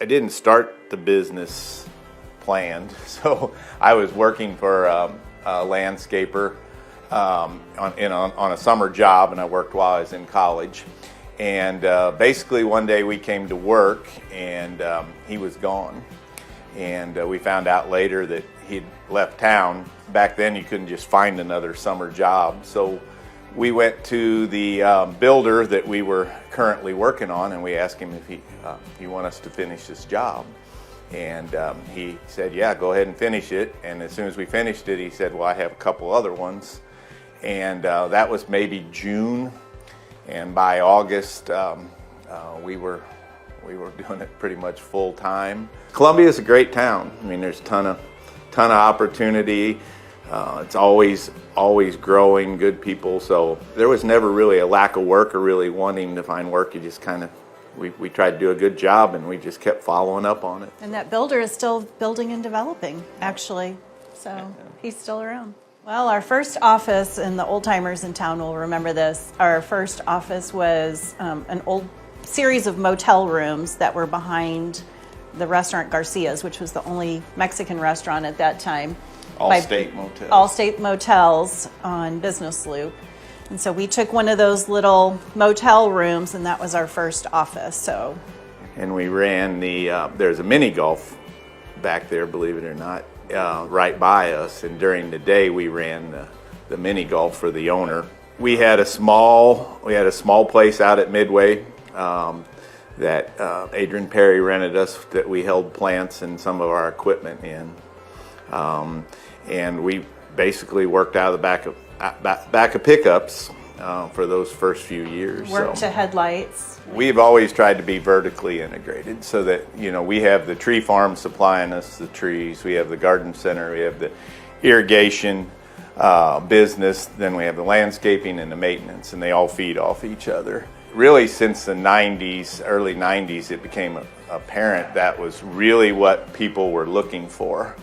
I didn't start the business planned. So I was working for a landscaper on a summer job, and I worked while I was in college. And basically one day we came to work, and he was gone. And we found out later that he'd left town. Back then you couldn't just find another summer job. So we went to the builder that we were currently working on, and we asked him if he want us to finish this job. And he said, yeah, go ahead and finish it. And as soon as we finished it, he said, well, I have a couple other ones. And that was maybe June. And by August, we were doing it pretty much full time. Columbia is a great town. I mean, there's a ton of opportunity. It's always growing, good people. So there was never really a lack of work or really wanting to find work. You just kind of, we tried to do a good job, and we just kept following up on it. And that builder is still building and developing, actually. So he's still around. Well, our first office, and the old timers in town will remember this, our first office was an old series of motel rooms that were behind the restaurant Garcia's, which was the only Mexican restaurant at that time. All-state motels. All-state motels on Business Loop. And so we took one of those little motel rooms, and that was our first office. So, and we ran there's a mini golf back there, believe it or not, right by us. And during the day, we ran the mini golf for the owner. We had a small place out at Midway that Adrian Perry rented us, that we held plants and some of our equipment in. And we basically worked out of the back of pickups for those first few years. Work to headlights. We've always tried to be vertically integrated, so that, you know, we have the tree farm supplying us the trees, we have the garden center, we have the irrigation business, then we have the landscaping and the maintenance, and they all feed off each other. Really, since the 90s, early 90s, it became apparent that was really what people were looking for.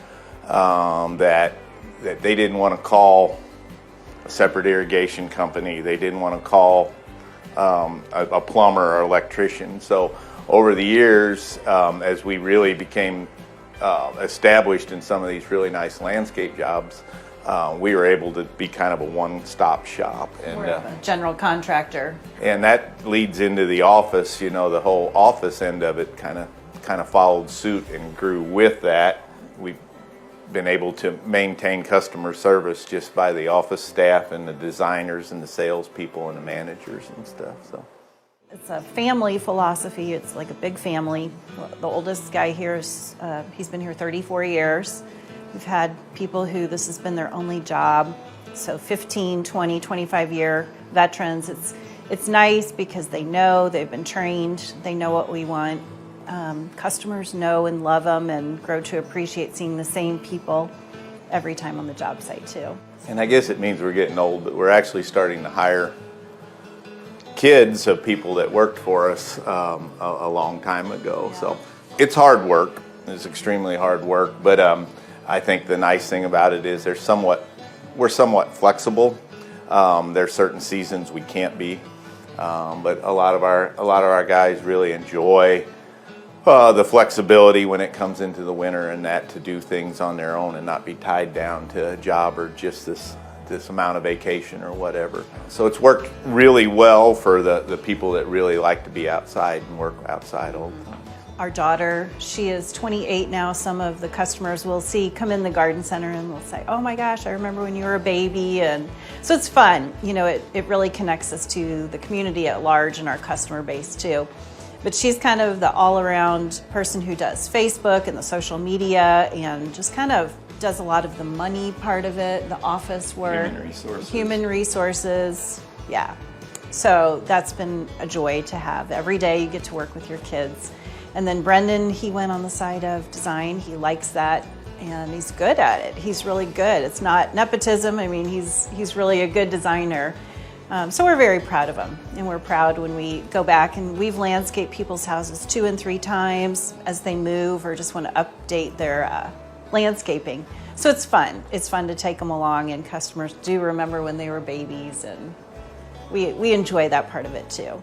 That they didn't want to call a separate irrigation company. They didn't want to call a plumber or electrician. So over the years, as we really became established in some of these really nice landscape jobs, we were able to be kind of a one-stop shop. And a general contractor. And that leads into the office. You know, the whole office end of it kind of followed suit and grew with that. We've been able to maintain customer service just by the office staff and the designers and the salespeople and the managers and stuff. So it's a family philosophy. It's like a big family. The oldest guy here is he's been here 34 years. We've had people who this has been their only job, so 15, 20, 25-year veterans. It's nice because they know, they've been trained, they know what we want. Customers know and love them and grow to appreciate seeing the same people every time on the job site too. And I guess it means we're getting old, but we're actually starting to hire kids of people that worked for us a long time ago. Yeah. So it's hard work. It's extremely hard work, but I think the nice thing about it is we're somewhat flexible. There's certain seasons we can't be, but a lot of our guys really enjoy the flexibility when it comes into the winter and that, to do things on their own and not be tied down to a job or just this amount of vacation or whatever. So it's worked really well for the people that really like to be outside and work outside all the time. Our daughter, she is 28 now. Some of the customers we'll see come in the garden center and they'll say, oh my gosh, I remember when you were a baby. And so it's fun. You know, it really connects us to the community at large and our customer base too. But she's kind of the all-around person who does Facebook and the social media and just kind of does a lot of the money part of it, the office work. Human resources. Yeah. So that's been a joy to have. Every day you get to work with your kids. And then Brendan, he went on the side of design. He likes that and he's good at it. He's really good. It's not nepotism. I mean, he's really a good designer. So we're very proud of him, and we're proud when we go back, and we've landscaped people's houses 2 and 3 times as they move or just want to update their landscaping. So it's fun. It's fun to take them along, and customers do remember when they were babies, and we enjoy that part of it too.